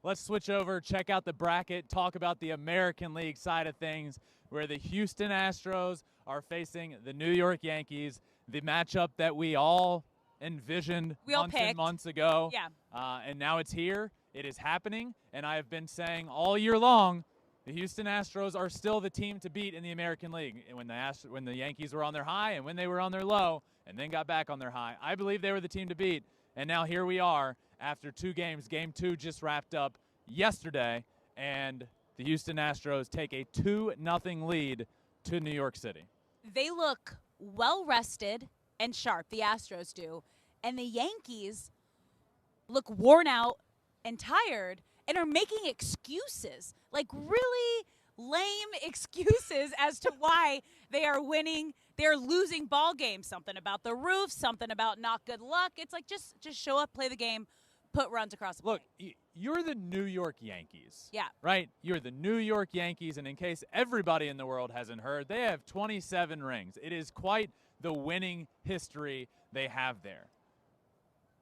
let's switch over, check out the bracket, talk about the American League side of things, where the Houston Astros are facing the New York Yankees, the matchup that we all envisioned months and months ago. Yeah. And now it's here. It is happening. And I have been saying all year long, the Houston Astros are still the team to beat in the American League. And when the Yankees were on their high and when they were on their low and then got back on their high, I believe they were the team to beat. And now here we are after 2 games. Game 2 just wrapped up yesterday, and the Houston Astros take a 2-0 lead to New York City. They look well-rested and sharp, the Astros do, and the Yankees look worn out and tired and are making excuses, like really lame excuses as to why they are winning. They're losing ball games, something about the roof, something about not good luck. It's like just show up, play the game, put runs across the plate. Look, you're the New York Yankees. Yeah. Right? You're the New York Yankees, and in case everybody in the world hasn't heard, they have 27 rings. It is quite the winning history they have there.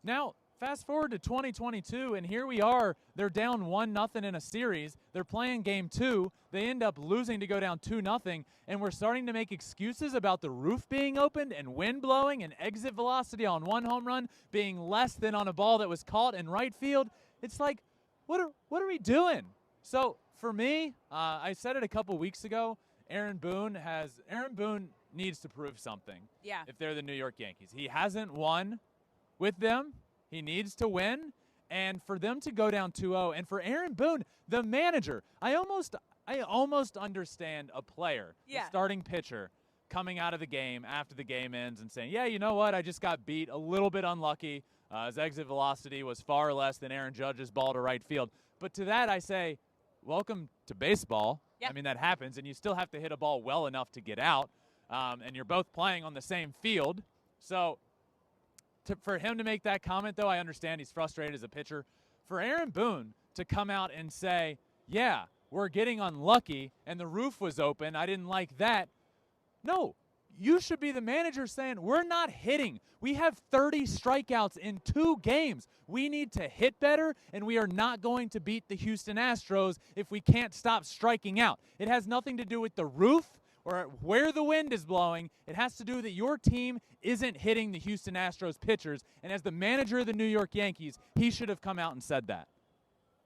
Now, fast forward to 2022, and here we are. They're down 1-0 in a series. They're playing game 2. They end up losing to go down 2-0, and we're starting to make excuses about the roof being opened and wind blowing and exit velocity on one home run being less than on a ball that was caught in right field. It's like, what are we doing? So for me, I said it a couple weeks ago, Aaron Boone needs to prove something. Yeah. If they're the New York Yankees. He hasn't won with them. He needs to win, and for them to go down 2-0, and for Aaron Boone, the manager, I almost understand a player, the starting pitcher, coming out of the game after the game ends and saying, yeah, you know what, I just got beat, a little bit unlucky. His exit velocity was far less than Aaron Judge's ball to right field. But to that I say, welcome to baseball. Yeah. I mean, that happens, and you still have to hit a ball well enough to get out, and you're both playing on the same field. So for him to make that comment, though, I understand he's frustrated as a pitcher. For Aaron Boone to come out and say, yeah, we're getting unlucky and the roof was open, I didn't like that. No, you should be the manager saying, we're not hitting. We have 30 strikeouts in 2 games. We need to hit better, and we are not going to beat the Houston Astros if we can't stop striking out. It has nothing to do with the roof or where the wind is blowing. It has to do that your team isn't hitting the Houston Astros pitchers. And as the manager of the New York Yankees, he should have come out and said that.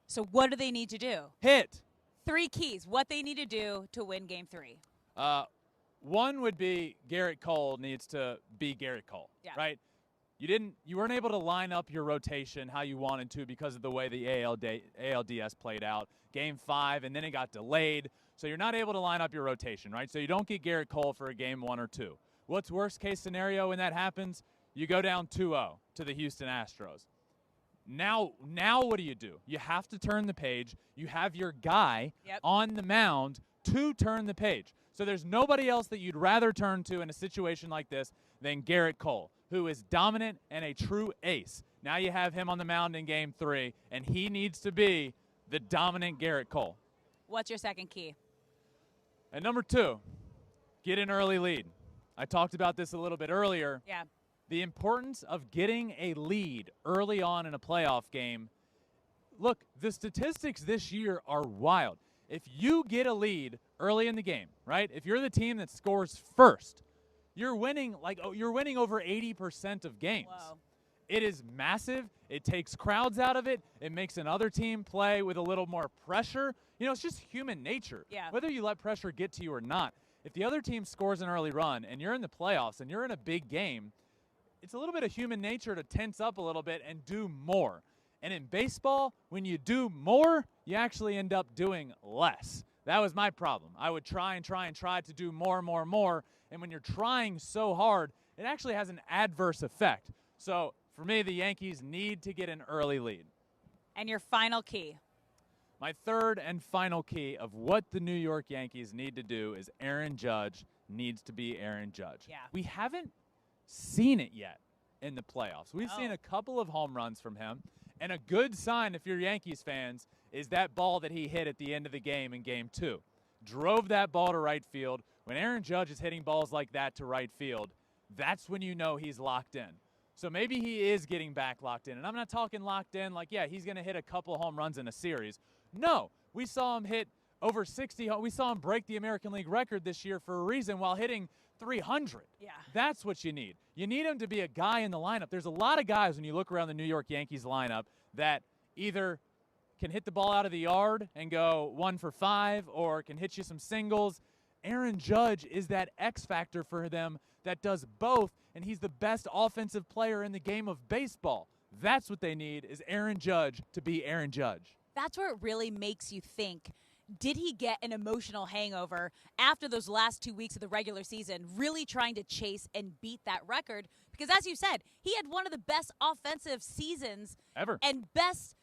So what do they need to do? Hit. 3 keys, what they need to do to win game 3. One would be Gerrit Cole needs to be Gerrit Cole, right? You weren't able to line up your rotation how you wanted to because of the way the ALDS played out. Game 5, and then it got delayed. So you're not able to line up your rotation, right? So you don't get Gerrit Cole for a game 1 or 2. What's worst case scenario when that happens? You go down 2-0 to the Houston Astros. Now what do? You have to turn the page. You have your guy on the mound to turn the page. So there's nobody else that you'd rather turn to in a situation like this than Gerrit Cole, who is dominant and a true ace. Now you have him on the mound in game 3, and he needs to be the dominant Gerrit Cole. What's your second key? And number 2, get an early lead. I talked about this a little bit earlier. Yeah. The importance of getting a lead early on in a playoff game. Look, the statistics this year are wild. If you get a lead early in the game, right? If you're the team that scores first, you're winning over 80% of games. Whoa. It is massive. It takes crowds out of it. It makes another team play with a little more pressure. You know, it's just human nature. Yeah. Whether you let pressure get to you or not, if the other team scores an early run and you're in the playoffs and you're in a big game, it's a little bit of human nature to tense up a little bit and do more. And in baseball, when you do more, you actually end up doing less. That was my problem. I would try to do more. And when you're trying so hard, it actually has an adverse effect. So for me, the Yankees need to get an early lead. And your final key? My third and final key of what the New York Yankees need to do is Aaron Judge needs to be Aaron Judge. Yeah. We haven't seen it yet in the playoffs. We've seen a couple of home runs from him. And a good sign, if you're Yankees fans, is that ball that he hit at the end of the game in Game 2. Drove that ball to right field. When Aaron Judge is hitting balls like that to right field, that's when you know he's locked in. So maybe he is getting back locked in. And I'm not talking locked in like, yeah, he's going to hit a couple home runs in a series. No, we saw him hit over 60. We saw him break the American League record this year for a reason while hitting 300. Yeah. That's what you need. You need him to be a guy in the lineup. There's a lot of guys when you look around the New York Yankees lineup that either can hit the ball out of the yard and go 1 for 5 or can hit you some singles. Aaron Judge is that X factor for them that does both, and he's the best offensive player in the game of baseball. That's what they need, is Aaron Judge to be Aaron Judge. That's where it really makes you think, did he get an emotional hangover after those last 2 weeks of the regular season, really trying to chase and beat that record? Because as you said, he had one of the best offensive seasons ever and best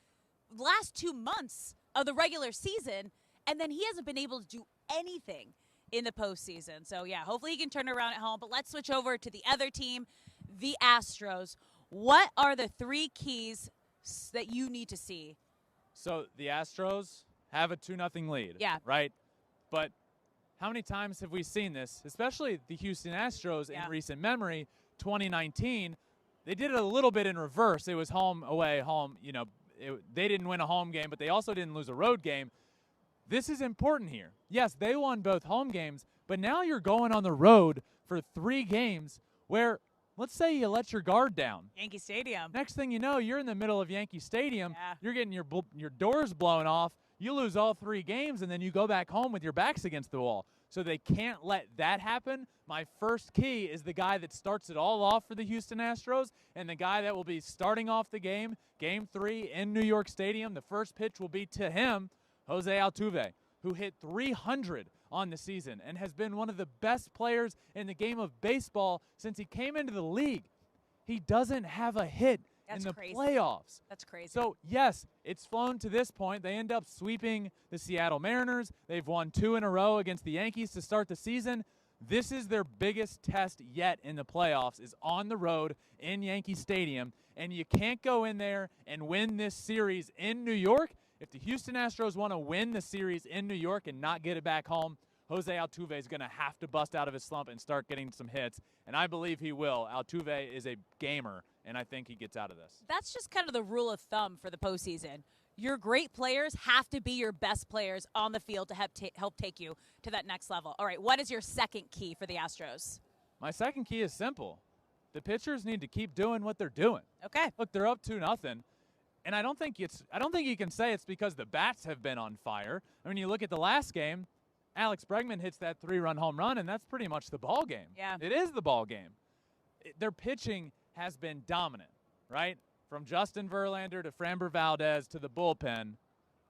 last 2 months of the regular season, and then he hasn't been able to do anything in the postseason. So, yeah, hopefully he can turn it around at home. But let's switch over to the other team, the Astros. What are the 3 keys that you need to see? So the Astros have a 2-0 lead. Yeah. Right? But how many times have we seen this, especially the Houston Astros in recent memory? 2019, they did it a little bit in reverse. It was home, away, home. You know, they didn't win a home game, but they also didn't lose a road game. This is important here. Yes, they won both home games, but now you're going on the road for 3 games where, let's say you let your guard down. Yankee Stadium. Next thing you know, you're in the middle of Yankee Stadium. Yeah. You're getting your doors blown off. You lose all 3 games, and then you go back home with your backs against the wall. So they can't let that happen. My first key is the guy that starts it all off for the Houston Astros and the guy that will be starting off the game, Game 3 in New York Stadium. The first pitch will be to him, Jose Altuve, who hit 300 on the season and has been one of the best players in the game of baseball since he came into the league. He doesn't have a hit in the playoffs. That's crazy. So, yes, it's flown to this point. They end up sweeping the Seattle Mariners. They've won 2 in a row against the Yankees to start the season. This is their biggest test yet in the playoffs, is on the road in Yankee Stadium. And you can't go in there and win this series in New York. If the Houston Astros want to win the series in New York and not get it back home, Jose Altuve is going to have to bust out of his slump and start getting some hits, and I believe he will. Altuve is a gamer, and I think he gets out of this. That's just kind of the rule of thumb for the postseason. Your great players have to be your best players on the field to help take you to that next level. All right, what is your second key for the Astros? My second key is simple. The pitchers need to keep doing what they're doing. Okay. Look, they're up 2-0. And I don't think you can say it's because the bats have been on fire. I mean, you look at the last game, Alex Bregman hits that 3-run home run, and that's pretty much the ball game. Yeah. It is the ball game. Their pitching has been dominant, right? From Justin Verlander to Framber Valdez to the bullpen.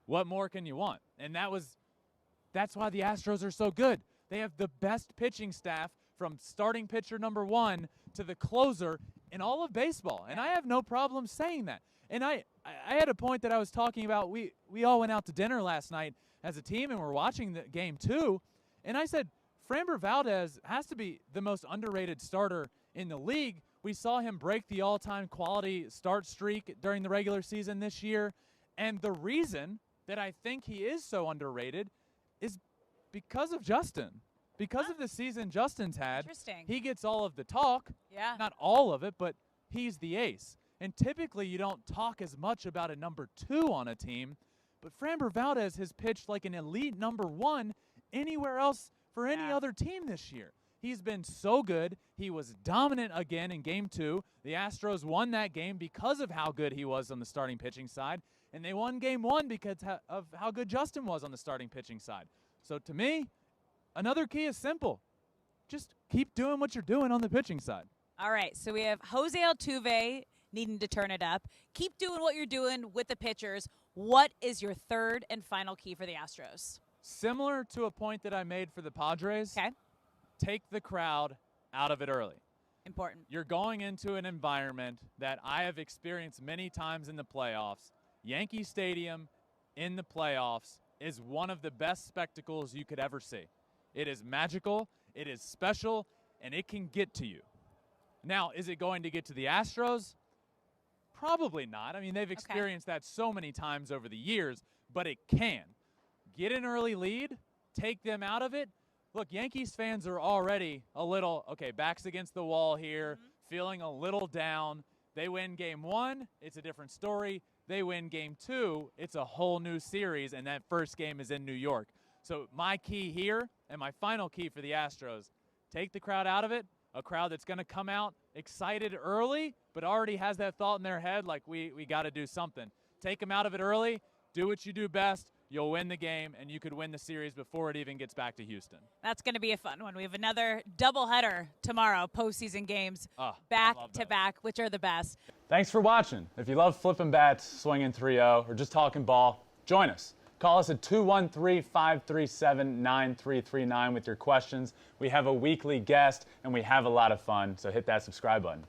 What more can you want? And that's why the Astros are so good. They have the best pitching staff from starting pitcher number 1 to the closer in all of baseball. And I have no problem saying that. And I had a point that I was talking about. We all went out to dinner last night as a team, and we're watching the game too. And I said, Framber Valdez has to be the most underrated starter in the league. We saw him break the all-time quality start streak during the regular season this year. And the reason that I think he is so underrated is because of Justin. Because of the season Justin's had. Interesting. He gets all of the talk. Yeah. Not all of it, but he's the ace. And typically you don't talk as much about a number 2 on a team, but Framber Valdez has pitched like an elite number 1 anywhere else for any other team this year. He's been so good. He was dominant again in Game 2. The Astros won that game because of how good he was on the starting pitching side, and they won Game 1 because of how good Justin was on the starting pitching side. So to me, another key is simple. Just keep doing what you're doing on the pitching side. All right, so we have Jose Altuve needing to turn it up. Keep doing what you're doing with the pitchers. What is your third and final key for the Astros? Similar to a point that I made for the Padres, take the crowd out of it early. Important. You're going into an environment that I have experienced many times in the playoffs. Yankee Stadium in the playoffs is one of the best spectacles you could ever see. It is magical, it is special, and it can get to you. Now, is it going to get to the Astros? Probably not. I mean, they've experienced that so many times over the years, but it can. Get an early lead, take them out of it. Look, Yankees fans are already a little, backs against the wall here, feeling a little down. They win game 1, it's a different story. They win game 2, it's a whole new series, and that first game is in New York. So my key here, and my final key for the Astros, take the crowd out of it, a crowd that's going to come out excited early, but already has that thought in their head like we got to do something. Take them out of it early, do what you do best, you'll win the game, and you could win the series before it even gets back to Houston. That's going to be a fun one. We have another doubleheader tomorrow, postseason games, back to back, which are the best. Thanks for watching. If you love flipping bats, swinging 3-0, or just talking ball, join us. Call us at 213-537-9339 with your questions. We have a weekly guest, and we have a lot of fun, so hit that subscribe button.